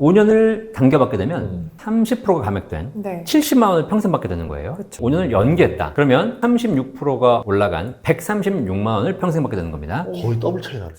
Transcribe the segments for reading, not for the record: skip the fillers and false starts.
5년을 당겨받게 되면 30%가 감액된 네. 70만 원을 평생 받게 되는 거예요. 그쵸. 5년을 연기했다. 그러면 36%가 올라간 136만 원을 평생 받게 되는 겁니다. 거의 더블 차이 나네.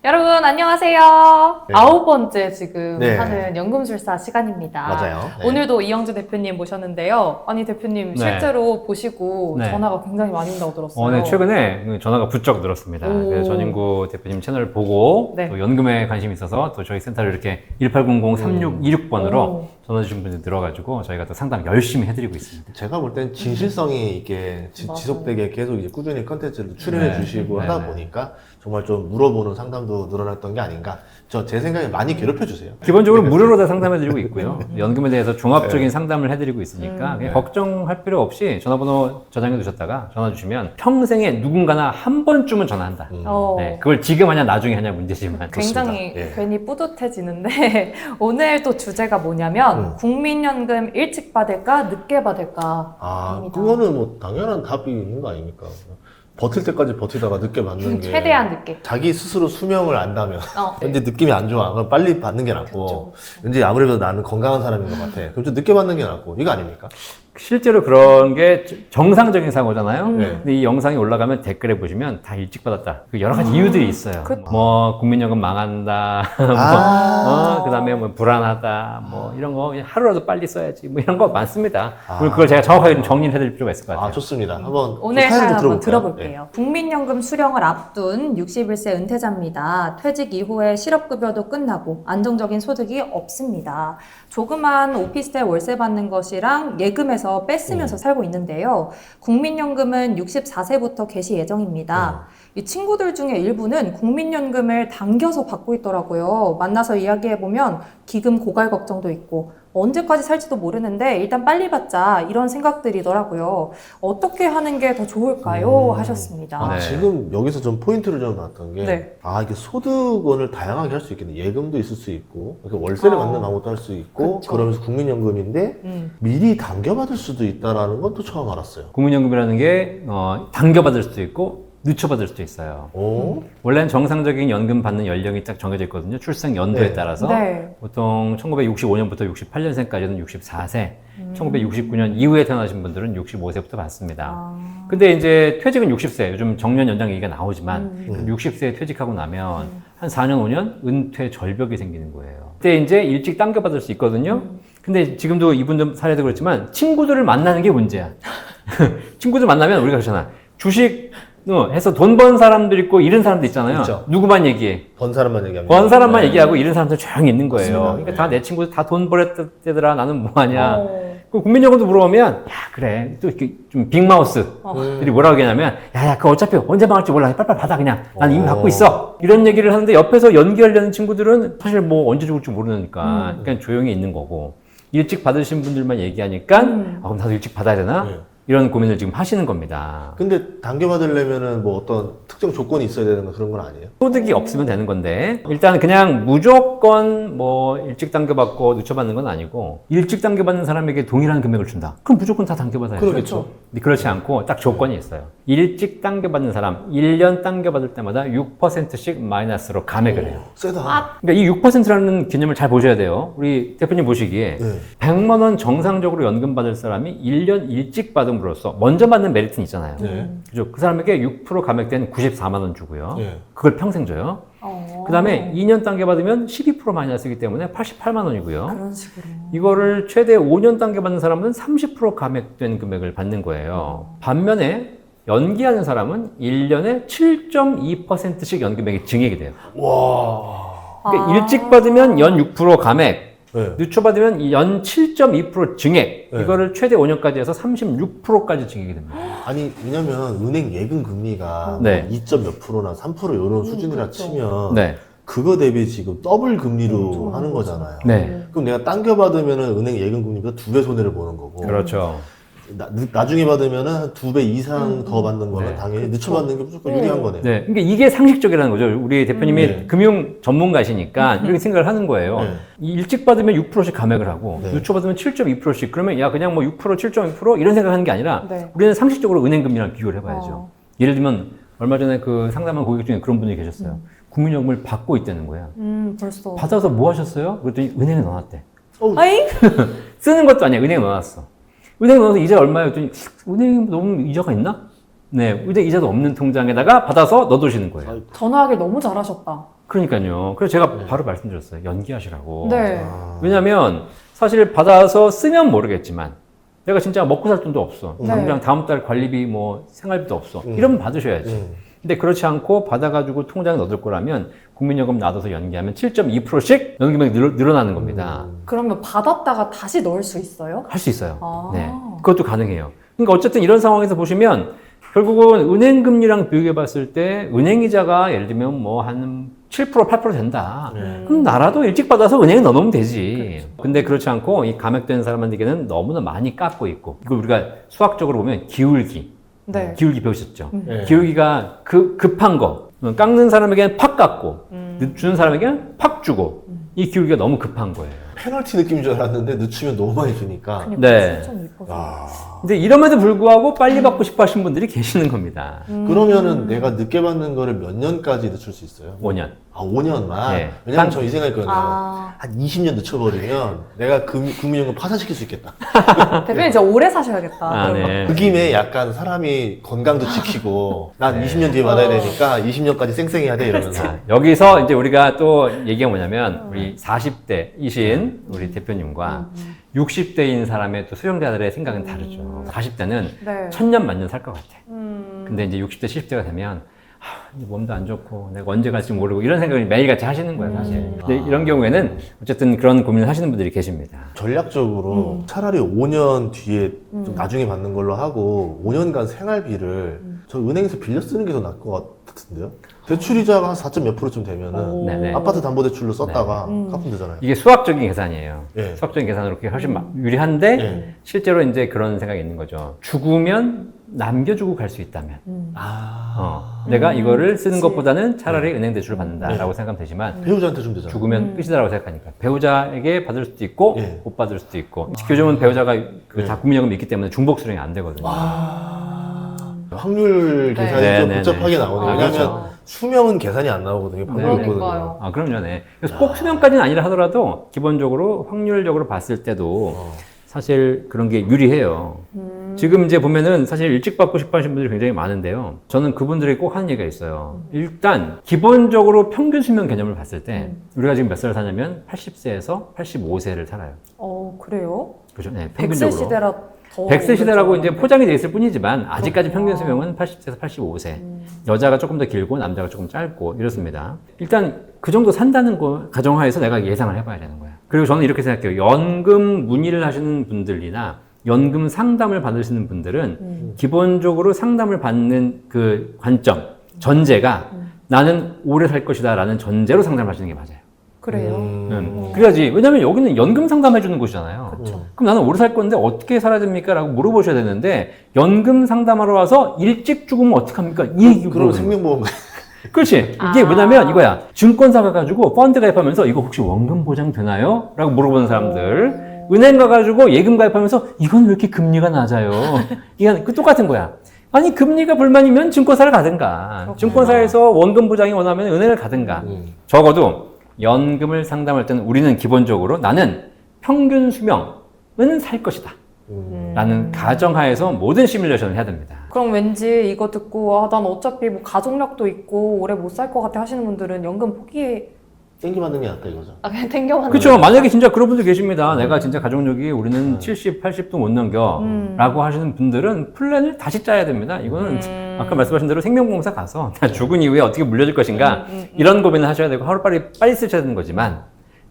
여러분 안녕하세요. 네. 9번째 지금 네. 하는 연금술사 시간입니다. 맞아요. 네. 오늘도 이영주 대표님 모셨는데요. 아니 대표님 네. 실제로 보시고 네. 전화가 굉장히 많이 온다고 들었어요. 네, 최근에 전화가 부쩍 늘었습니다. 오. 그래서 전인구 대표님 채널을 보고 네. 또 연금에 관심이 있어서 또 저희 센터를 이렇게 1800-3626번으로 오. 전화 주신 분들 들어가지고 저희가 또 상담 열심히 해드리고 있습니다. 제가 볼 땐 진실성이 있게 맞아요. 지속되게 계속 이제 꾸준히 컨텐츠를 출연해 네. 주시고 네. 하다 보니까 정말 좀 물어보는 상담도 늘어났던 게 아닌가. 제 생각에 많이 괴롭혀 주세요. 기본적으로 무료로 다 상담해드리고 있고요. 연금에 대해서 종합적인 네. 상담을 해드리고 있으니까 그냥 네. 걱정할 필요 없이 전화번호 저장해 두셨다가 전화 주시면 평생에 누군가나 한 번쯤은 전화한다. 네, 그걸 지금 하냐 나중에 하냐 문제지만 굉장히 좋습니다. 예. 괜히 뿌듯해지는데 오늘 또 주제가 뭐냐면 국민연금 일찍 받을까 늦게 받을까 입니다. 그거는 뭐 당연한 답이 있는 거 아닙니까? 버틸 때까지 버티다가 늦게 받는 게 최대한 늦게. 자기 스스로 수명을 안다면 네. 현재 느낌이 안 좋아. 그럼 빨리 받는 게 낫고 왠지 아무래도 나는 건강한 사람인 것 같아. 그럼 좀 늦게 받는 게 낫고 이거 아닙니까? 실제로 그런 게 정상적인 사고잖아요. 네. 근데 이 영상이 올라가면 댓글에 보시면 다 일찍 받았다. 그 여러 가지 이유들이 있어요. 그쵸. 뭐 국민연금 망한다. 그다음에 뭐 불안하다. 뭐 이런 거 그냥 하루라도 빨리 써야지. 뭐 이런 거 많습니다. 그리고 그걸 제가 정확하게 좀 정리를 해드릴 필요가 있을 것 같아요. 좋습니다. 한번 오늘 사연을 사연 한번 들어볼까요? 들어볼게요. 국민연금 수령을 앞둔 61세 은퇴자입니다. 퇴직 이후에 실업급여도 끝나고 안정적인 소득이 없습니다. 조그만 오피스텔 월세 받는 것이랑 예금에서 뺐으면서 살고 있는데요. 국민연금은 64세부터 개시 예정입니다. 이 친구들 중에 일부는 국민연금을 당겨서 받고 있더라고요. 만나서 이야기해보면 기금 고갈 걱정도 있고 언제까지 살지도 모르는데 일단 빨리 받자 이런 생각들이더라고요. 어떻게 하는 게 더 좋을까요? 하셨습니다. 네. 지금 여기서 좀 포인트를 좀 봤던 게, 네. 이게 소득원을 다양하게 할 수 있겠네. 예금도 있을 수 있고, 그러니까 월세를 받는 방법도 할 수 있고, 그쵸. 그러면서 국민연금인데, 미리 당겨받을 수도 있다라는 건 또 처음 알았어요. 국민연금이라는 게 당겨받을 수도 있고 늦춰받을 수도 있어요. 원래는 정상적인 연금 받는 연령이 딱 정해져 있거든요. 출생 연도에 네. 따라서 네. 보통 1965년부터 68년생까지는 64세, 1969년 이후에 태어나신 분들은 65세부터 받습니다. 근데 이제 퇴직은 60세, 요즘 정년 연장 얘기가 나오지만 60세에 퇴직하고 나면 한 4년, 5년 은퇴 절벽이 생기는 거예요. 그때 이제 일찍 당겨받을 수 있거든요. 근데 지금도 이분들 사례도 그렇지만 친구들을 만나는 게 문제야. 친구들 만나면 우리가 그러잖아. 주식 해서 돈 번 사람들 있고 잃은 사람들 있잖아요. 있죠. 누구만 얘기해? 번 사람만 얘기합니다. 번 사람만 네. 얘기하고 잃은 사람들 조용히 있는 거예요. 맞습니다. 그러니까 네. 다 내 친구들 다 돈 벌었대더라. 나는 뭐하냐. 그 국민연금도 물어보면 야 그래 또 이렇게 좀 빅마우스들이 뭐라고 얘기하냐면 야야 그거 어차피 언제 망할지 몰라 빨리빨리 받아 그냥 난 이미 받고 있어 이런 얘기를 하는데 옆에서 연기하려는 친구들은 사실 뭐 언제 죽을지 모르니까 그냥 조용히 있는 거고 일찍 받으신 분들만 얘기하니까 그럼 나도 일찍 받아야 되나 네. 이런 고민을 지금 하시는 겁니다. 근데 당겨받으려면은 뭐 어떤 특정 조건이 있어야 되는 거 그런 건 아니에요? 소득이 없으면 되는 건데 일단 그냥 무조건 뭐 일찍 당겨받고 늦춰받는 건 아니고 일찍 당겨받는 사람에게 동일한 금액을 준다. 그럼 무조건 다 당겨받아야죠. 그러겠죠. 근데 그렇지 않고 딱 조건이 있어요. 일찍 당겨받는 사람 1년 당겨받을 때마다 6%씩 마이너스로 감액을 해요. 세다. 그러니까 이 6%라는 개념을 잘 보셔야 돼요. 우리 대표님 보시기에 네. 100만 원 정상적으로 연금 받을 사람이 1년 일찍 받음으로써 먼저 받는 메리트는 있잖아요. 네. 그죠? 그 사람에게 6% 감액된 94만 원 주고요. 네. 그걸 평생 줘요. 그 다음에 2년 당겨받으면 12% 마이너스이기 때문에 88만 원이고요. 그런 식으로. 이거를 최대 5년 당겨받는 사람은 30% 감액된 금액을 받는 거예요. 반면에 연기하는 사람은 1년에 7.2%씩 연금액이 증액이 돼요. 와. 그러니까 일찍 받으면 연 6% 감액, 네. 늦춰받으면 연 7.2% 증액, 네. 이거를 최대 5년까지 해서 36%까지 증액이 됩니다. 아니, 왜냐면 은행 예금 금리가 네. 뭐 2점 몇 프로나 3% 이런 수준이라 그렇죠. 치면 네. 그거 대비 지금 더블 금리로 하는 거잖아요. 네. 그럼 내가 당겨받으면은 은행 예금 금리가 2배 손해를 보는 거고. 그렇죠. 나중에 받으면은 한 2배 이상 더 받는 거는 네. 당연히 늦춰받는 게 무조건 유리한 거네요. 네. 그러니까 이게 상식적이라는 거죠. 우리 대표님이 네. 금융 전문가시니까 이렇게 생각을 하는 거예요. 네. 일찍 받으면 6%씩 감액을 하고, 네. 늦춰 받으면 7.2%씩. 그러면 야, 그냥 뭐 6%, 7.2% 이런 생각 하는 게 아니라 네. 우리는 상식적으로 은행 금리랑 비교를 해봐야죠. 예를 들면 얼마 전에 그 상담한 고객 중에 그런 분이 계셨어요. 국민연금을 받고 있다는 거예요. 벌써. 받아서 뭐 하셨어요? 그랬더니 은행에 넣어놨대. 아잉? 쓰는 것도 아니야. 은행에 넣어놨어. 은행에 넣어서 이자 얼마예요? 그랬더니 은행에 너무 이자가 있나? 네, 은행 이자도 없는 통장에다가 받아서 넣어두시는 거예요. 전화하길 너무 잘하셨다. 그러니까요. 그래서 제가 바로 말씀드렸어요. 연기하시라고. 네. 왜냐면 사실 받아서 쓰면 모르겠지만 내가 진짜 먹고 살 돈도 없어. 네. 당장 다음 달 관리비 뭐 생활비도 없어. 이러면 받으셔야지. 근데 그렇지 않고 받아가지고 통장에 넣을 거라면 국민연금 놔둬서 연기하면 7.2%씩 연금액이 늘어나는 겁니다. 그러면 받았다가 다시 넣을 수 있어요? 할 수 있어요. 아. 네. 그것도 가능해요. 그러니까 어쨌든 이런 상황에서 보시면 결국은 은행 금리랑 비교해 봤을 때 은행 이자가 예를 들면 뭐 한 7%, 8% 된다. 그럼 나라도 일찍 받아서 은행에 넣어놓으면 되지. 근데 그렇지 않고 이 감액된 사람들에게는 너무나 많이 깎고 있고 이걸 우리가 수학적으로 보면 기울기. 네. 기울기 배우셨죠? 네. 기울기가 급한 거. 깎는 사람에게는 팍 깎고 주는 사람에게는 팍 주고 이 기울기가 너무 급한 거예요. 페널티 느낌인 줄 알았는데 늦추면 너무 많이 주니까. 네. 아. 근데 이럼에도 불구하고 빨리 받고 싶어 하시는 분들이 계시는 겁니다. 그러면은 내가 늦게 받는 거를 몇 년까지 늦출 수 있어요? 5년. 아, 5년만? 네. 왜냐면 저 이 생각했거든요. 아. 한 20년 늦춰버리면 내가 국민연금 파산시킬 수 있겠다. 대표님 진짜 오래 사셔야겠다. 아, 네. 그 김에 약간 사람이 건강도 지키고 난 네. 20년 뒤에 받아야 되니까 20년까지 쌩쌩해야 돼 이러면서. 자, 여기서 이제 우리가 또 얘기가 뭐냐면 우리 40대이신 우리 대표님과 60대인 사람의 또 수용자들의 생각은 다르죠. 40대는 네. 천년 만년 살 것 같아. 근데 이제 60대, 70대가 되면 이제 몸도 안 좋고 내가 언제 갈지 모르고 이런 생각을 매일같이 하시는 거예요, 사실. 근데 이런 경우에는 어쨌든 그런 고민을 하시는 분들이 계십니다. 전략적으로 차라리 5년 뒤에 좀 나중에 받는 걸로 하고 5년간 생활비를 저 은행에서 빌려 쓰는 게 더 나을 것 같은데요? 대출이자가 한 4점 몇 프로쯤 되면은 네네. 아파트 담보대출로 썼다가 갚으면 되잖아요. 이게 수학적인 계산이에요. 예. 수학적인 계산으로 그게 훨씬 유리한데 예. 실제로 이제 그런 생각이 있는 거죠. 죽으면 남겨주고 갈 수 있다면 내가 이거를 쓰는 그치. 것보다는 차라리 은행 대출을 받는다라고 생각하면 되지만 배우자한테 좀 되잖아요. 죽으면 끝이다라고 생각하니까 배우자에게 받을 수도 있고 예. 못 받을 수도 있고 요즘은 배우자가 그 예. 다 국민연금이 있기 때문에 중복 수령이 안 되거든요. 확률 계산이 네, 좀 네, 복잡하게 네. 나오네요. 아, 왜냐하면 그렇죠. 수명은 계산이 안 나오거든요. 방법이 있거든요. 그러니까요. 아, 그럼요. 네. 그래서 꼭 수명까지는 아니라 하더라도 기본적으로 확률적으로 봤을 때도 사실 그런 게 유리해요. 지금 이제 보면은 사실 일찍 받고 싶어 하시는 분들이 굉장히 많은데요. 저는 그분들에게 꼭 하는 얘기가 있어요. 일단 기본적으로 평균 수명 개념을 봤을 때 우리가 지금 몇 살 사냐면 80세에서 85세를 살아요. 그래요? 그죠? 네, 100세 평균적으로. 시대라 더 100세 시대라고 오래죠. 이제 포장이 돼 있을 뿐이지만 아직까지 평균 수명은 80세에서 85세. 여자가 조금 더 길고 남자가 조금 짧고 이렇습니다. 일단 그 정도 산다는 거 가정하에서 내가 예상을 해봐야 되는 거야. 그리고 저는 이렇게 생각해요. 연금 문의를 하시는 분들이나 연금 상담을 받으시는 분들은 기본적으로 상담을 받는 그 관점, 전제가 나는 오래 살 것이다 라는 전제로 상담을 하시는 게 맞아요. 그래요? 그래야지. 왜냐면 여기는 연금 상담해주는 곳이잖아요. 그렇죠. 그럼 나는 오래 살 건데 어떻게 살아야 됩니까? 라고 물어보셔야 되는데 연금 상담하러 와서 일찍 죽으면 어떡합니까? 이 얘기 그럼 물어보는 거예요. 생명보험 그렇지. 이게 뭐냐면 이거야. 증권사 가가지고 펀드 가입하면서 이거 혹시 원금 보장 되나요? 라고 물어보는 사람들. 은행 가가지고 예금 가입하면서 이건 왜 이렇게 금리가 낮아요? 이건 그 똑같은 거야. 아니 금리가 불만이면 증권사를 가든가 증권사에서 원금 보장이 원하면 은행을 가든가 적어도 연금을 상담할 때는 우리는 기본적으로 나는 평균 수명은 살 것이다 라는 가정하에서 모든 시뮬레이션을 해야 됩니다. 그럼 왠지 이거 듣고 난 어차피 뭐 가족력도 있고 오래 못 살 것 같아 하시는 분들은 연금 포기해 땡기받는 게 낫다 이거죠. 그냥 땡겨가는 그렇죠. 만약에 진짜 그런 분들 계십니다. 내가 진짜 가족력이 우리는 70, 80도 못 넘겨 라고 하시는 분들은 플랜을 다시 짜야 됩니다. 이거는 아까 말씀하신 대로 생명보험사 가서 나 죽은 이후에 어떻게 물려줄 것인가 이런 고민을 하셔야 되고 하루빨리 빨리 쓰셔야 되는 거지만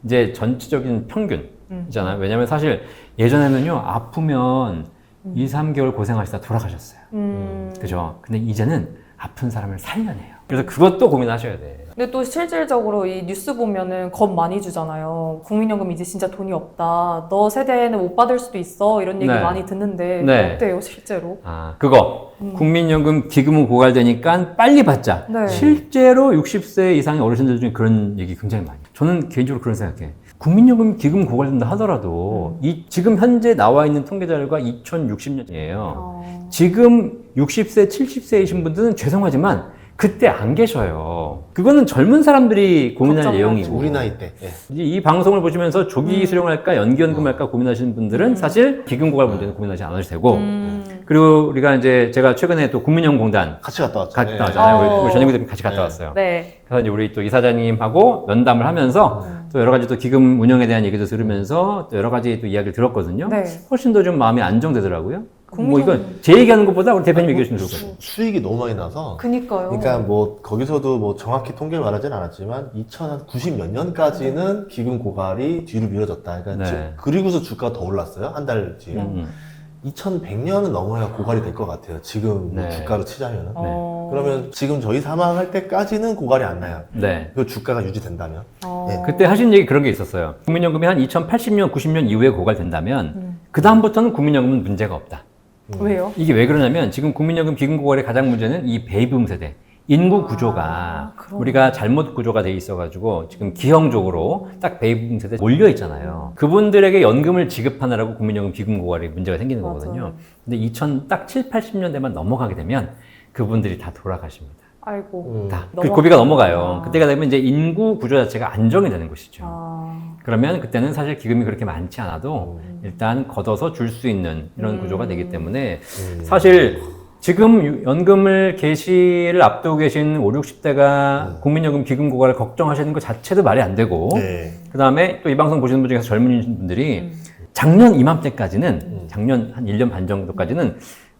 이제 전체적인 평균 있잖아요. 왜냐면 사실 예전에는요 아프면 2, 3개월 고생하시다 돌아가셨어요. 그죠? 근데 이제는 아픈 사람을 살려내요. 그래서 그것도 고민하셔야 돼. 근데 또 실질적으로 이 뉴스 보면은 겁 많이 주잖아요. 국민연금 이제 진짜 돈이 없다. 너 세대에는 못 받을 수도 있어. 이런 얘기 네. 많이 듣는데 네. 어때요 실제로? 아, 그거. 국민연금 기금은 고갈되니까 빨리 받자. 네. 실제로 60세 이상의 어르신들 중에 그런 얘기 굉장히 많이 해요. 저는 개인적으로 그런 생각해요. 국민연금 기금 고갈된다 하더라도 지금 현재 나와 있는 통계 자료가 2060년이에요. 지금 60세, 70세이신 분들은 죄송하지만 그때 안 계셔요. 그거는 젊은 사람들이 고민할 걱정하죠. 내용이고. 우리 나이 때. 예. 이제 이 방송을 보시면서 조기 수령할까 연기연금할까 고민하시는 분들은 사실 기금고갈 문제는 고민하지 않으셔도 되고 그리고 우리가 이제 제가 최근에 또 국민연금공단 같이 갔다 왔죠. 갔다 예. 왔잖아요. 우리 전현구 대표님 같이 갔다 네. 왔어요. 네. 그래서 이제 우리 또 이사장님하고 면담을 하면서 또 여러 가지 또 기금 운영에 대한 얘기도 들으면서 또 여러 가지 또 이야기를 들었거든요. 네. 훨씬 더 좀 마음이 안정되더라고요. 뭐 국민연금- 이건 제 얘기하는 것보다 우리 대표님 얘기해 주시면 좋을 것 같아요. 수익이 너무 많이 나서. 그니까요. 그러니까 뭐 거기서도 뭐 정확히 통계를 말하진 않았지만 2090 몇 년까지는 기금 고갈이 뒤로 미뤄졌다. 그러니까 네. 그리고서 주가가 더 올랐어요. 한 달 뒤에. 2100년은 넘어야 고갈이 될 것 같아요. 지금 뭐 네. 주가로 치자면은. 어. 그러면 지금 저희 사망할 때까지는 고갈이 안 나요. 네. 그 주가가 유지된다면. 어. 네. 그때 하신 얘기 그런 게 있었어요. 국민연금이 한 2080년, 90년 이후에 고갈된다면 그다음부터는 국민연금은 문제가 없다. 왜요? 이게 왜 그러냐면 지금 국민연금 기금 고갈의 가장 문제는 이 베이비붐 세대. 인구 구조가 그러네. 우리가 잘못 구조가 돼 있어가지고 지금 기형적으로 딱 베이비붐 세대에 몰려 있잖아요. 그분들에게 연금을 지급하느라고 국민연금 기금 고갈이 문제가 생기는 맞아요. 거거든요. 근데 2007, 80년대만 넘어가게 되면 그분들이 다 돌아가십니다. 아이고. 다. 그 넘어가- 고비가 넘어가요. 아. 그때가 되면 이제 인구 구조 자체가 안정이 되는 것이죠. 아. 그러면 그때는 사실 기금이 그렇게 많지 않아도 일단 걷어서 줄 수 있는 이런 구조가 되기 때문에 사실 지금 연금을 개시를 앞두고 계신 5, 60대가 국민연금 기금 고갈을 걱정하시는 것 자체도 말이 안 되고 네. 그 다음에 또 이 방송 보시는 분 중에서 젊은 분들이 작년 이맘때까지는 작년 한 1년 반 정도까지는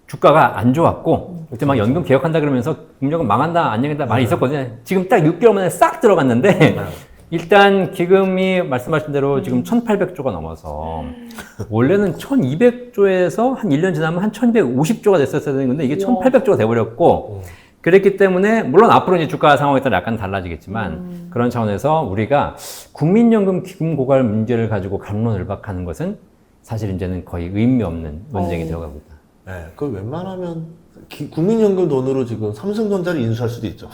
주가가 안 좋았고 그때 막 연금 개혁한다 그러면서 국민연금 망한다 안녕이다 말이 있었거든요. 지금 딱 6개월 만에 싹 들어갔는데 일단 기금이 말씀하신 대로 지금 1,800조가 넘어서 원래는 1,200조에서 한 1년 지나면 한 1,250조가 됐었어야 되는 건데 이게 1,800조가 돼버렸고 그랬기 때문에 물론 앞으로 이제 주가 상황에 따라 약간 달라지겠지만 그런 차원에서 우리가 국민연금 기금 고갈 문제를 가지고 갑론을박하는 것은 사실 이제는 거의 의미 없는 논쟁이 되어가고 있다. 네. 그 웬만하면 국민연금 돈으로 지금 삼성전자를 인수할 수도 있죠.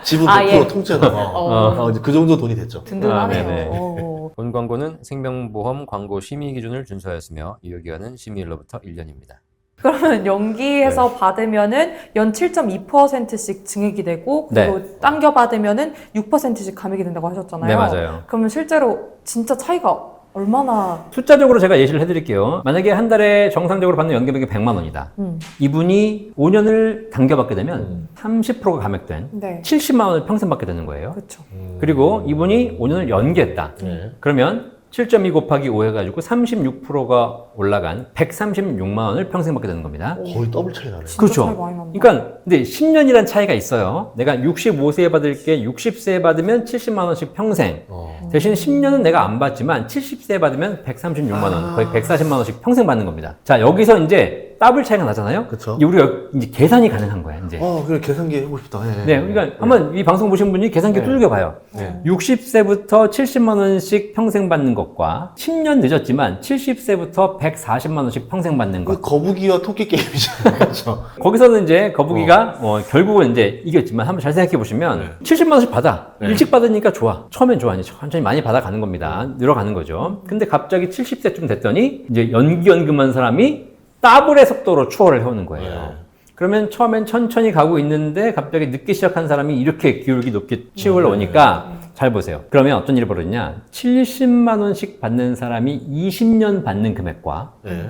지분 100% 아, 예. 통째로. 이제 그 정도 돈이 됐죠. 든든하네요. 네네. 어. 본 광고는 생명보험 광고 심의 기준을 준수하였으며 유효기간은 심의일로부터 1년입니다. 그러면 연기해서 받으면은 연 7.2%씩 증액이 되고 네. 그리고 당겨 받으면은 6%씩 감액이 된다고 하셨잖아요. 네, 맞아요. 그러면 실제로 진짜 차이가 얼마나 숫자적으로 제가 예시를 해드릴게요. 만약에 한 달에 정상적으로 받는 연금액이 100만 원이다. 이분이 5년을 당겨받게 되면 30%가 감액된 네. 70만 원을 평생 받게 되는 거예요. 그렇죠. 그리고 이분이 5년을 연기했다. 네. 그러면 7.2 곱하기 5 해가지고 36%가 올라간 136만 원을 평생 받게 되는 겁니다. 거의 더블 차이 나네요. 진짜 그렇죠. 차이 많이 난다. 그러니까 근데 10년이란 차이가 있어요. 내가 65세에 받을 게 60세에 받으면 70만 원씩 평생. 대신 10년은 내가 안 받지만 70세에 받으면 136만 원, 거의 140만 원씩 평생 받는 겁니다. 자, 여기서 이제 더블 차이가 나잖아요. 그쵸. 이제 우리가 이제 계산이 가능한 거야, 이제. 그래 계산기 해보고 싶다. 예. 네, 그러니까 한번 이 방송 보신 분이 계산기 네. 두들겨 봐요. 네. 60세부터 70만 원씩 평생 받는 것과 10년 늦었지만 70세부터 140만 원씩 평생 받는 것. 그 거북이와 토끼 게임이잖아요. 그렇죠. 거기서는 이제 거북이가 결국은 이제 이겼지만 한번 잘 생각해 보시면 70만 원씩 받아. 일찍 받으니까 좋아. 처음엔 좋아. 이제 천천히 많이 받아가는 겁니다. 늘어가는 거죠. 근데 갑자기 70세쯤 됐더니 이제 연기연금한 사람이 더블의 속도로 추월을 해오는 거예요. 네. 그러면 처음엔 천천히 가고 있는데 갑자기 늦게 시작한 사람이 이렇게 기울기 높게 치고 올라오니까 잘 보세요. 그러면 어떤 일이 벌어졌냐? 70만 원씩 받는 사람이 20년 받는 금액과 네.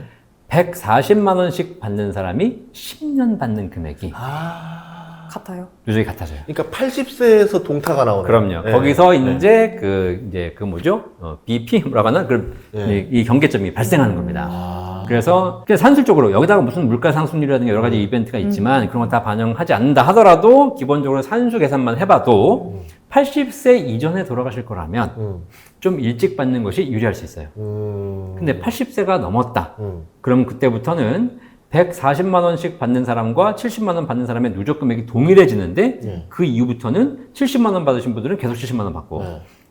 140만 원씩 받는 사람이 10년 받는 금액이 같아요. 누적이 같아져요. 그러니까 80세에서 동타가 나오네요. 그럼요. 네. 거기서 네. 이제 그 뭐죠? BP라고 하나? 네. 이 경계점이 발생하는 겁니다. 그래서 그냥 산술적으로 여기다가 무슨 물가 상승률이라든가 여러 가지 이벤트가 있지만 그런 건 다 반영하지 않는다 하더라도 기본적으로 산수 계산만 해봐도 80세 이전에 돌아가실 거라면 좀 일찍 받는 것이 유리할 수 있어요. 근데 80세가 넘었다. 그럼 그때부터는 140만 원씩 받는 사람과 70만 원 받는 사람의 누적 금액이 동일해지는데 그 이후부터는 70만 원 받으신 분들은 계속 70만 원 받고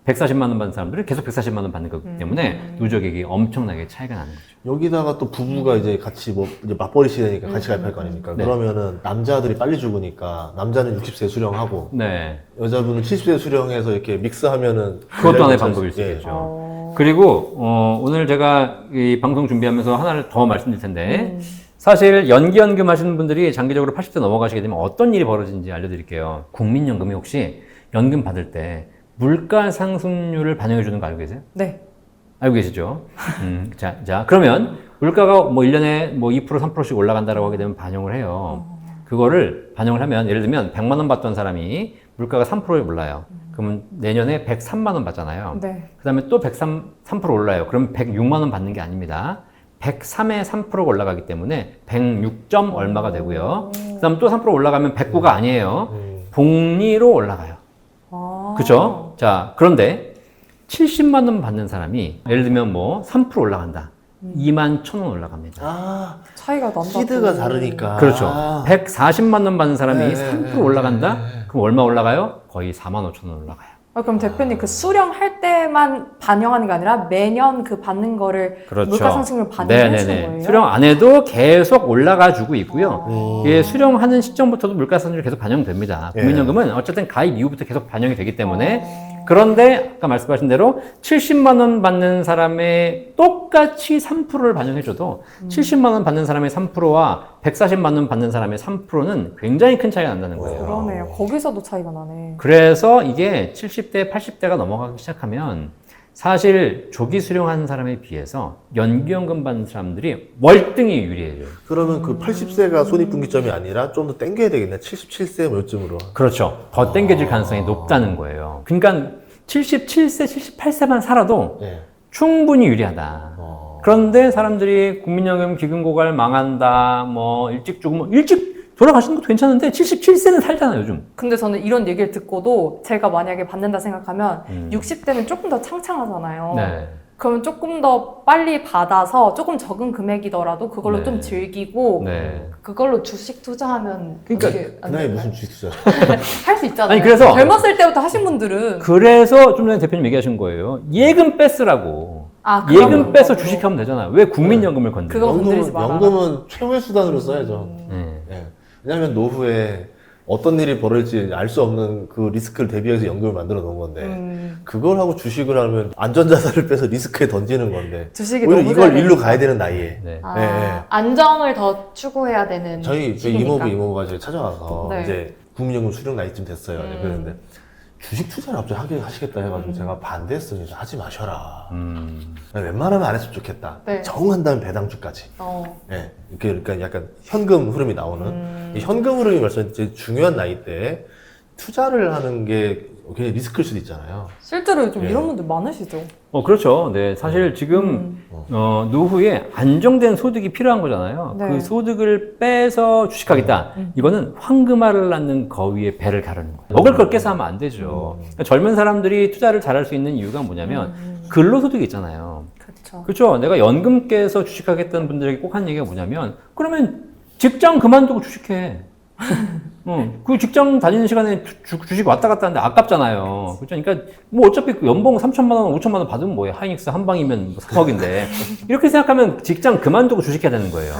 140만 원 받는 사람들은 계속 140만 원 받는 거기 때문에 누적액이 엄청나게 차이가 나는 거죠. 여기다가 또 부부가 이제 같이 뭐 이제 맞벌이 시대니까 같이 가입할 거 아닙니까? 네. 그러면은 남자들이 빨리 죽으니까 남자는 60세 수령하고 네. 여자분은 70세 수령해서 이렇게 믹스하면은 그것도 하나의 괜찮을 방법일 수 예. 있겠죠. 그리고 오늘 제가 이 방송 준비하면서 하나를 더 말씀드릴 텐데 사실 연기연금 하시는 분들이 장기적으로 80대 넘어가시게 되면 어떤 일이 벌어지는지 알려드릴게요. 국민연금이 혹시 연금 받을 때 물가 상승률을 반영해 주는 거 알고 계세요? 네. 알고 계시죠? 자, 그러면 물가가 뭐 1년에 뭐 2%, 3%씩 올라간다라고 하게 되면 반영을 해요. 그거를 반영을 하면 예를 들면 100만 원 받던 사람이 물가가 3%에 올라요. 그러면 내년에 103만 원 받잖아요. 네. 그 다음에 또 3% 올라요. 그럼 106만 원 받는 게 아닙니다. 103에 3%가 올라가기 때문에 106점 얼마가 되고요. 그 다음 또 3% 올라가면 109가 아니에요. 복리로 올라가요. 그죠? 자, 그런데 70만 원 받는 사람이 예를 들면 뭐 3% 올라간다. 2만 1,000원 올라갑니다. 아, 차이가 난다. 시드가 다르니까. 그렇죠. 아. 140만 원 받는 사람이 네, 3% 올라간다? 그럼 얼마 올라가요? 거의 4만 5천 원 올라가요. 그럼 대표님 그 수령할 때만 반영하는 게 아니라 매년 그 받는 거를 그렇죠. 물가 상승률 반영해 주는 거예요? 수령 안 해도 계속 올라가 주고 있고요. 이게 수령하는 시점부터도 물가 상승률이 계속 반영됩니다. 예. 국민연금은 어쨌든 가입 이후부터 계속 반영이 되기 때문에 그런데 아까 말씀하신 대로 70만 원 받는 사람의 똑같이 3%를 반영해줘도 70만 원 받는 사람의 3%와 140만 원 받는 사람의 3%는 굉장히 큰 차이가 난다는 거예요. 그러네요. 거기서도 차이가 나네. 그래서 이게 70대, 80대가 넘어가기 시작하면 사실 조기 수령하는 사람에 비해서 연기연금 받는 사람들이 월등히 유리해요. 그러면 그 80세가 손익분기점이 아니라 좀 더 땡겨야 되겠네. 77세 뭐 요쯤으로. 그렇죠. 더 땡겨질 가능성이 높다는 거예요. 그러니까 77세, 78세만 살아도 네. 충분히 유리하다. 그런데 사람들이 국민연금 기금고갈 망한다, 뭐 일찍 죽으면 일찍 돌아가시는 것도 괜찮은데 77세는 살잖아요, 요즘. 근데 저는 이런 얘기를 듣고도 제가 만약에 받는다 생각하면 60대는 조금 더 창창하잖아요. 네. 그러면 조금 더 빨리 받아서 조금 적은 금액이더라도 그걸로 네. 좀 즐기고 네. 그걸로 주식 투자하면 그러니까 그 나이 무슨 주식 투자? 할수 있잖아요. 아니, 그래서- 젊었을 때부터 하신 분들은 그래서 좀 전에 대표님 얘기하신 거예요. 예금 뺐으라고. 그런 예금 빼서 방법으로. 주식하면 되잖아요. 왜 국민연금을 건드려요? 그거 건드리지 연금은, 마라. 연금은 최후의 수단으로 써야죠. 네. 예. 왜냐하면 노후에 어떤 일이 벌어질지 알 수 없는 그 리스크를 대비해서 연금을 만들어 놓은 건데 그걸 하고 주식을 하면 안전자산을 빼서 리스크에 던지는 건데 주식이 오히려 너무 이걸 잘 일로 되니까. 가야 되는 나이에 네. 아, 예. 안정을 더 추구해야 되는 저희 시기니까. 이모부가 이제 찾아와서 네. 이제 국민연금 수령 나이쯤 됐어요. 그랬는데 주식 투자를 갑자기 하시겠다 해가지고 제가 반대했습니다. 하지 마셔라. 웬만하면 안 했으면 좋겠다. 네. 정한다면 배당주까지. 예. 이렇게 그러니까 약간 현금 흐름이 나오는 이 현금 흐름이 말씀 제일 중요한 나이 때 투자를 하는 게 굉장히 리스크일 수도 있잖아요. 실제로 요즘 예. 이런 분들 많으시죠? 그렇죠. 네. 사실 지금, 노후에 안정된 소득이 필요한 거잖아요. 네. 그 소득을 빼서 주식하겠다. 이거는 황금알을 낳는 거위에 배를 가르는 거예요. 먹을 걸 깨서 하면 안 되죠. 그러니까 젊은 사람들이 투자를 잘할 수 있는 이유가 뭐냐면, 근로소득이 있잖아요. 그렇죠. 그렇죠. 내가 연금 깨서 주식하겠다는 분들에게 꼭 한 얘기가 뭐냐면, 그러면 직장 그만두고 주식해. 그 직장 다니는 시간에 주식 왔다 갔다 하는데 아깝잖아요. 그렇죠? 그러니까 뭐 어차피 그 연봉 3천만 원, 5천만 원 받으면 뭐예요? 하이닉스 한 방이면 뭐 3억인데. 이렇게 생각하면 직장 그만두고 주식해야 되는 거예요.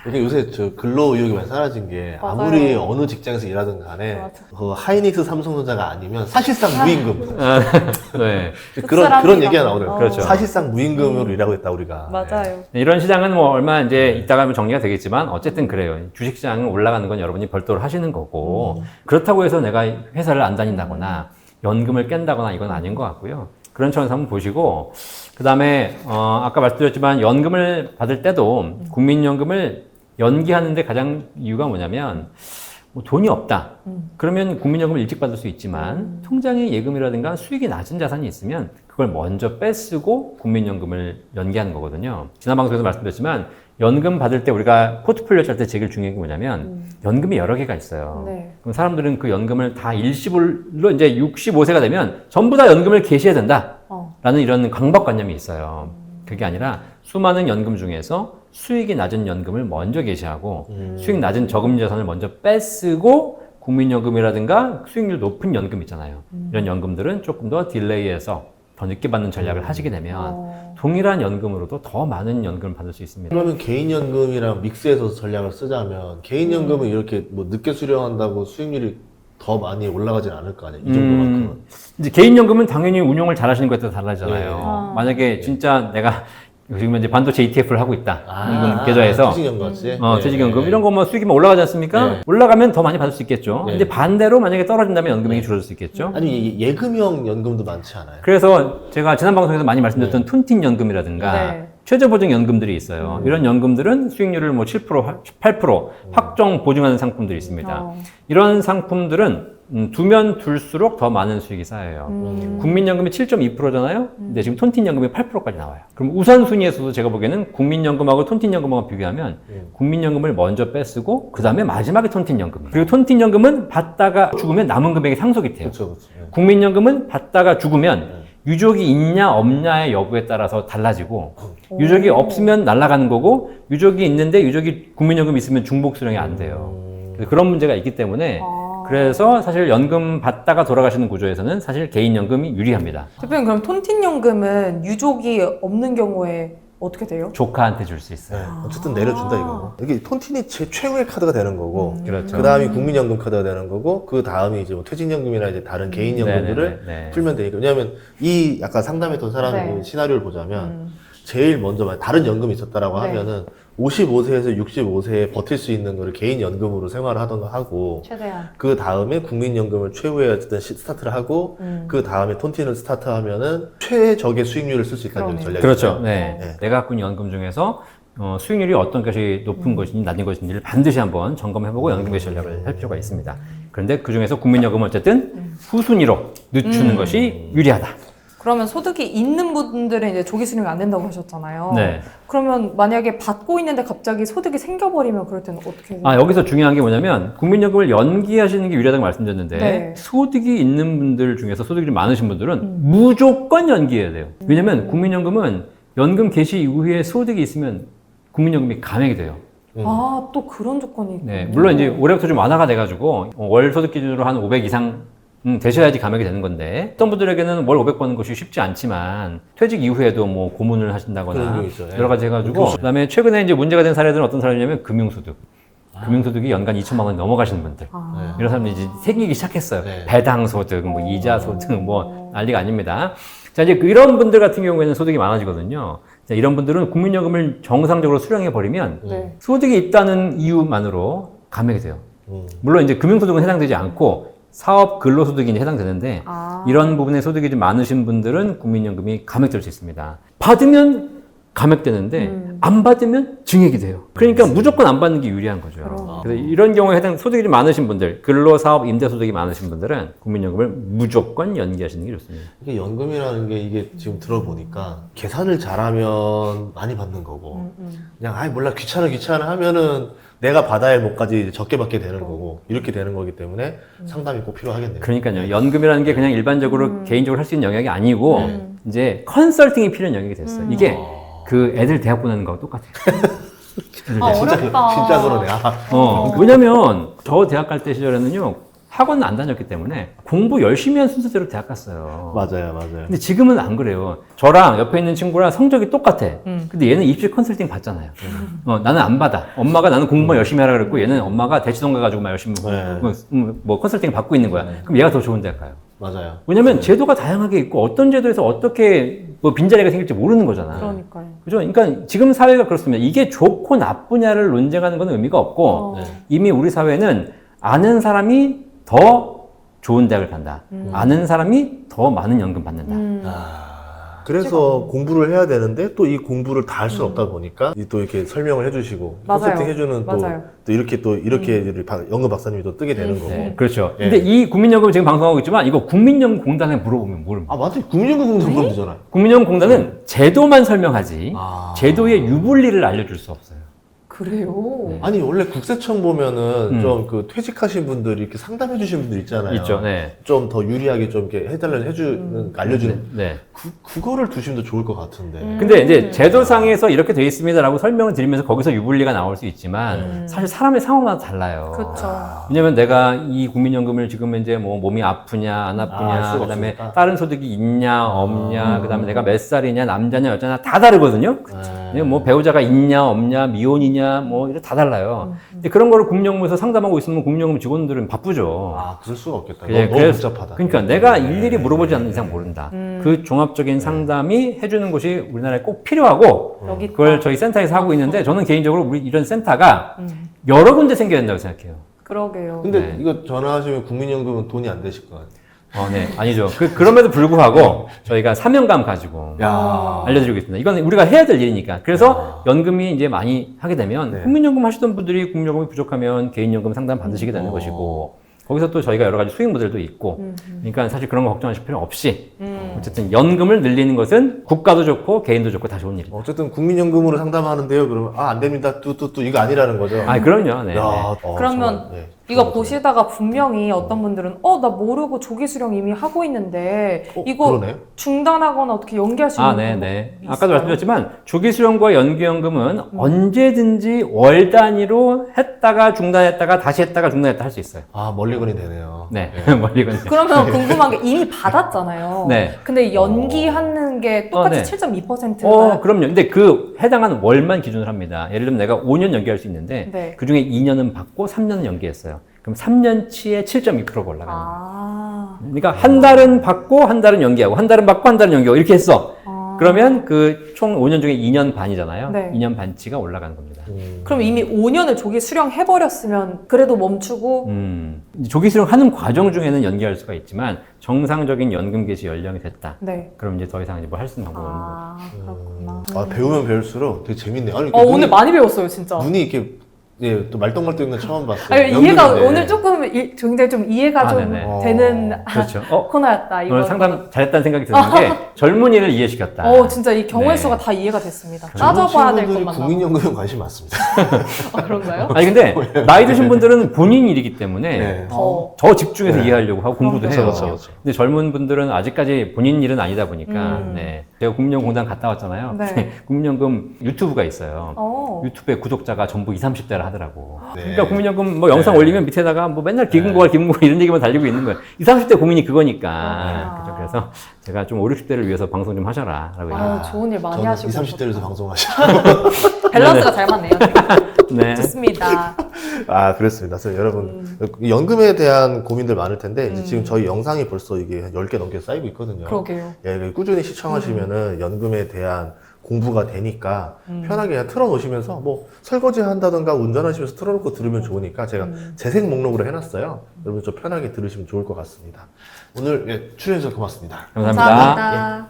이게 요새 저 근로 의욕이 많이 사라진 게 맞아요. 아무리 어느 직장에서 일하든 간에 맞아. 그 하이닉스 삼성전자가 아니면 사실상 무임금. 네. 그런 씁쓸합니다. 얘기가 나오더라고요. 그렇죠. 사실상 무임금으로 일하고 있다 우리가. 맞아요. 이런 시장은 뭐 얼마 이제 이따가 하면 정리가 되겠지만 어쨌든 그래요. 주식시장은 올라가는 건 여러분이 별도로 하시는 거고 그렇다고 해서 내가 회사를 안 다닌다거나 연금을 깬다거나 이건 아닌 것 같고요. 그런 차원에서 한번 보시고 그 다음에 아까 말씀드렸지만 연금을 받을 때도 국민연금을 연기하는데 가장 이유가 뭐냐면 뭐 돈이 없다. 그러면 국민연금을 일찍 받을 수 있지만 통장에 예금이라든가 수익이 낮은 자산이 있으면 그걸 먼저 빼쓰고 국민연금을 연기하는 거거든요. 지난 방송에서 말씀드렸지만 연금 받을 때 우리가 포트폴리오 짤 때 제일 중요한 게 뭐냐면 연금이 여러 개가 있어요. 네. 그럼 사람들은 그 연금을 다 일시불로 이제 65세가 되면 전부 다 연금을 개시해야 된다. 라는 이런 강박관념이 있어요. 그게 아니라 수많은 연금 중에서 수익이 낮은 연금을 먼저 개시하고 수익 낮은 저금리 자산을 먼저 빼쓰고 국민연금이라든가 수익률 높은 연금 있잖아요. 이런 연금들은 조금 더 딜레이해서 더 늦게 받는 전략을 하시게 되면 동일한 연금으로도 더 많은 연금을 받을 수 있습니다. 그러면 개인연금이랑 믹스해서 전략을 쓰자면 개인연금은 이렇게 뭐 늦게 수령한다고 수익률이 더 많이 올라가진 않을 거 아니에요. 이 정도만큼은. 이제 개인연금은 당연히 운용을 잘 하시는 것에 따라 달라지잖아요. 예. 만약에 진짜 내가 지금 이제 반도체 ETF를 하고 있다. 연금 계좌에서. 퇴직연금 같이. 퇴직연금 이런 거 뭐 수익이 뭐 올라가지 않습니까? 네. 올라가면 더 많이 받을 수 있겠죠. 네. 근데 반대로 만약에 떨어진다면 연금액이 줄어들 수 있겠죠. 아니 예금형 연금도 많지 않아요? 그래서 제가 지난 방송에서 많이 말씀드렸던 톤팅 연금이라든가 네. 최저보증 연금들이 있어요. 이런 연금들은 수익률을 뭐 7%, 8% 확정 보증하는 상품들이 있습니다. 이런 상품들은 두면 둘수록 더 많은 수익이 쌓여요. 국민연금이 7.2%잖아요. 근데 지금 톤틴연금이 8%까지 나와요. 그럼 우선순위에서도 제가 보기에는 국민연금하고 톤틴연금하고 비교하면 국민연금을 먼저 빼쓰고 그 다음에 마지막에 톤틴연금이에요. 그리고 톤틴연금은 받다가 죽으면 남은 금액이 상속이 돼요. 그렇죠. 국민연금은 받다가 죽으면 유족이 있냐 없냐의 여부에 따라서 달라지고 유족이 없으면 날아가는 거고 유족이 있는데 유족이 국민연금이 있으면 중복 수령이 안 돼요. 그래서 그런 문제가 있기 때문에 그래서 사실 연금 받다가 돌아가시는 구조에서는 사실 개인연금이 유리합니다. 대표님 그럼 톤틴연금은 유족이 없는 경우에 어떻게 돼요? 조카한테 줄 수 있어요. 네, 어쨌든 내려준다 이거. 이게 톤틴이 제 최후의 카드가 되는 거고, 그렇죠. 그 다음이 국민연금 카드가 되는 거고, 그 다음이 이제 뭐 퇴직연금이나 이제 다른 개인연금들을 네네네. 풀면 되니까. 왜냐하면 이 아까 상담했던 사람의 네. 시나리오를 보자면 제일 먼저 다른 연금이 있었다라고 네. 하면은 55세에서 65세에 버틸 수 있는 거를 개인연금으로 생활을 하던가 하고, 최대한. 그 다음에 국민연금을 최후에 어쨌든 스타트를 하고, 그 다음에 톤틴을 스타트하면은 최적의 수익률을 쓸 수 있다는 그러네요. 전략이 그렇죠. 있어요. 네. 네. 내가 갖고 있는 연금 중에서 수익률이 어떤 것이 높은 것인지 낮은 것인지를 반드시 한번 점검해보고 연금 개시 전략을 할 필요가 있습니다. 그런데 그 중에서 국민연금은 어쨌든 후순위로 늦추는 것이 유리하다. 그러면 소득이 있는 분들은 이제 조기 수령이 안 된다고 하셨잖아요. 네. 그러면 만약에 받고 있는데 갑자기 소득이 생겨버리면 그럴 때는 어떻게 해요? 여기서 중요한 게 뭐냐면 국민연금을 연기하시는 게 유리하다고 말씀드렸는데 네. 소득이 있는 분들 중에서 소득이 좀 많으신 분들은 무조건 연기해야 돼요. 왜냐면 국민연금은 연금 개시 이후에 소득이 있으면 국민연금이 감액이 돼요. 아, 또 그런 조건이 있군요. 네, 물론 이제 올해부터 좀 완화가 돼가지고 월 소득 기준으로 한 500 이상 되셔야지 감액이 되는 건데 어떤 분들에게는 월 500 버는 것이 쉽지 않지만 퇴직 이후에도 뭐 고문을 그런 하신다거나 경우 있어요. 여러 가지 해가지고 그다음에 최근에 이제 문제가 된 사례들은 어떤 사례냐면 금융소득. 금융소득이 연간 2천만 원 넘어가시는 분들. 이런 사람들이 이제 생기기 시작했어요. 네. 배당소득, 뭐 이자소득, 뭐 난리가 아닙니다. 자, 이제 이런 분들 같은 경우에는 소득이 많아지거든요. 자, 이런 분들은 국민연금을 정상적으로 수령해버리면 네. 소득이 있다는 이유만으로 감액이 돼요. 물론 이제 금융소득은 해당되지 않고 사업 근로소득이 이제 해당되는데 이런 부분에 소득이 좀 많으신 분들은 국민연금이 감액될 수 있습니다. 받으면 감액되는데 안 받으면 증액이 돼요. 그러니까 무조건 안 받는 게 유리한 거죠. 그래서 이런 경우에 해당 소득이 좀 많으신 분들, 근로사업 임대소득이 많으신 분들은 국민연금을 무조건 연기하시는 게 좋습니다. 이게 연금이라는 게 이게 지금 들어보니까 계산을 잘하면 많이 받는 거고 그냥 아이 몰라 귀찮아 하면은 내가 받아야 할 몫까지 적게 받게 되는 거고 이렇게 되는 거기 때문에 상담이 꼭 필요하겠네요. 그러니까요. 연금이라는 게 그냥 일반적으로 개인적으로 할 수 있는 영역이 아니고 이제 컨설팅이 필요한 영역이 됐어요. 이게 그 애들 대학 보내는 거하고 똑같아요. 어렵다. 진짜 그러네. 왜냐면 저 대학 갈 때 시절에는요. 학원 안 다녔기 때문에 공부 열심히 한 순서대로 대학 갔어요. 맞아요. 근데 지금은 안 그래요. 저랑 옆에 있는 친구랑 성적이 똑같아. 근데 얘는 입시 컨설팅 받잖아요. 나는 안 받아. 엄마가 나는 공부만 열심히 하라 그랬고 얘는 엄마가 대치동 가가지고 막 열심히 뭐 컨설팅 받고 있는 거야. 그럼 얘가 더 좋은 대학 가요. 맞아요. 왜냐면 제도가 다양하게 있고 어떤 제도에서 어떻게 뭐 빈자리가 생길지 모르는 거잖아. 그러니까요. 그죠? 그러니까 지금 사회가 그렇습니다. 이게 좋고 나쁘냐를 논쟁하는 건 의미가 없고 이미 우리 사회는 아는 사람이 더 좋은 대학을 간다. 아는 사람이 더 많은 연금 받는다. 그래서 공부를 해야 되는데 또 이 공부를 다 할 수는 없다 보니까 또 이렇게 설명을 해주시고 맞아요. 컨설팅 해주는 맞아요. 또 이렇게 연금 박사님이 또 뜨게 되는 거고. 네, 그렇죠. 예. 근데 이 국민연금 지금 방송하고 있지만 이거 국민연금공단에 물어보면 모릅니다. 아 맞아. 국민연금 공단 되잖아요. 국민연금공단은 제도만 설명하지 아. 제도의 유불리를 알려줄 수 없어요. 그래요? 아니 원래 국세청 보면은 좀 그 퇴직하신 분들이 이렇게 상담해 주신 분들 있잖아요. 있죠. 네. 좀 더 유리하게 좀 이렇게 알려주는 네. 그거를 두시면 더 좋을 것 같은데. 근데 이제 제도상에서 이렇게 돼 있습니다라고 설명을 드리면서 거기서 유불리가 나올 수 있지만 사실 사람의 상황마다 달라요. 그렇죠. 왜냐면 내가 이 국민연금을 지금 이제 뭐 몸이 아프냐 안 알 아프냐 수가 그다음에 없으니까. 다른 소득이 있냐 없냐 그다음에 내가 몇 살이냐 남자냐 여자냐 다 다르거든요. 뭐 배우자가 있냐 없냐 미혼이냐 연금이냐 뭐 이래 다 달라요. 근데 그런 거를 국민연금에서 상담하고 있으면 국민연금 직원들은 바쁘죠. 아, 그럴 수가 없겠다. 예, 너무 그래서- 복잡하다. 그러니까 내가 일일이 물어보지 않는 이상 모른다. 그 종합적인 상담이 해주는 것이 우리나라에 꼭 필요하고 여기 그걸 저희 센터에서 하고 있는데 저는 개인적으로 우리 이런 센터가 여러 군데 생겨야 된다고 생각해요. 그러게요. 근데 네. 이거 전화하시면 국민연금은 돈이 안 되실 거 아니에요? 네, 아니죠. 그럼에도 불구하고 저희가 사명감 가지고 야. 알려드리고 있습니다. 이건 우리가 해야 될 일이니까. 그래서 연금이 이제 많이 하게 되면 네. 국민연금 하시던 분들이 국민연금이 부족하면 개인연금 상담 받으시게 되는 것이고 거기서 또 저희가 여러 가지 수익 모델도 있고 그러니까 사실 그런 거 걱정하실 필요 없이 어쨌든 연금을 늘리는 것은 국가도 좋고 개인도 좋고 다 좋은 일입니다. 어쨌든 국민연금으로 상담하는데요. 그러면 안 됩니다. 뚜뚜뚜 이거 아니라는 거죠. 아, 그럼요. 네. 야, 네. 그러면 정말, 네. 이거 좋아요, 보시다가 분명히 어떤 분들은 나 모르고 조기 수령 이미 하고 있는데 좋아요. 이거 그러네. 중단하거나 어떻게 연기할 수 있는 네, 방법이 네. 있어요? 아까도 말씀드렸지만 조기 수령과 연기연금은 언제든지 월 단위로 했다가 중단했다가 다시 했다가 중단했다 할 수 있어요. 아, 멀리건이 되네요. 네, 멀리 건데. 그러면 궁금한 게 이미 받았잖아요. 네. 근데 연기하는 게 똑같이 네. 7.2%가 그럼요. 근데 그 해당하는 월만 기준으로 합니다. 예를 들면 내가 5년 연기할 수 있는데 네. 그 중에 2년은 받고 3년은 연기했어요. 그럼 3년치에 7.2%가 올라가는 거예요. 그러니까 한 달은 받고 한 달은 연기하고 한 달은 받고 한 달은 연기하고 이렇게 했어. 그러면 그 총 5년 중에 2년 반이잖아요. 네. 2년 반치가 올라가는 겁니다. 그럼 이미 5년을 조기 수령해버렸으면 그래도 멈추고 조기 수령하는 과정 중에는 연기할 수가 있지만 정상적인 연금 개시 연령이 됐다. 네. 그럼 이제 더 이상 이제 뭐 할 수 있는 방법이 없는 거죠. 그렇구나. 아, 배우면 배울수록 되게 재밌네요. 아니, 오늘 많이 배웠어요, 진짜. 눈이 이렇게 또 말똥말똥 처음 봤어요. 아니, 이해가 연금인데. 오늘 조금 굉장히 좀 이해가 좀 네네. 되는 그렇죠. 코너였다. 이거 오늘 상담 잘했다는 생각이 드는 게 젊은이를 이해시켰다. 진짜 이 경우의 네. 수가 다 이해가 됐습니다. 젊은 따져봐야 될 친구들이 것만 남아. 국민연금에 관심 많습니다. 그런가요? 아니 근데 나이 드신 분들은 본인 일이기 때문에 네. 더 집중해서 네. 이해하려고 하고 공부도 그렇죠, 해요. 그렇죠. 근데 젊은 분들은 아직까지 본인 일은 아니다 보니까 네. 제가 국민연금공단 갔다 왔잖아요. 네. 국민연금 유튜브가 있어요. 유튜브에 구독자가 전부 20, 30대라 하더라고. 네. 그러니까 국민연금 뭐 영상 올리면 밑에다가 뭐 맨날 기금고갈 기금고갈 이런 얘기만 달리고 있는 거예요. 20, 30대 고민이 그거니까. 그렇죠. 그래서 제가 좀 5, 60대를 위해서 방송 좀 하셔라 라고 얘기합니다. 좋은 일 많이 저는 하시고 20, 30대에서 방송하시고. 밸런스가 잘 맞네요. 네. 좋습니다. 아, 그렇습니다. 그래서 여러분, 연금에 대한 고민들 많을 텐데, 이제 지금 저희 영상이 벌써 이게 한 10개 넘게 쌓이고 있거든요. 그러게요. 예, 꾸준히 시청하시면은 연금에 대한 공부가 되니까 편하게 그냥 틀어놓으시면서 뭐 설거지 한다던가 운전하시면서 틀어놓고 들으면 좋으니까 제가 재생 목록으로 해놨어요. 여러분 좀 편하게 들으시면 좋을 것 같습니다. 오늘 출연해주셔서 고맙습니다. 감사합니다. 감사합니다.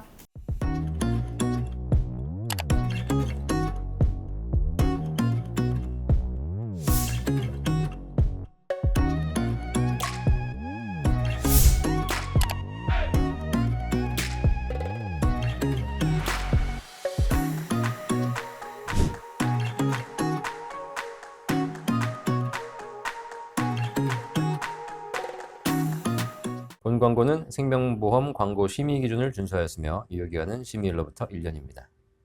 본 광고는 생명보험 광고 심의 기준을 준수하였으며 유효기간은 심의일로부터 1년입니다.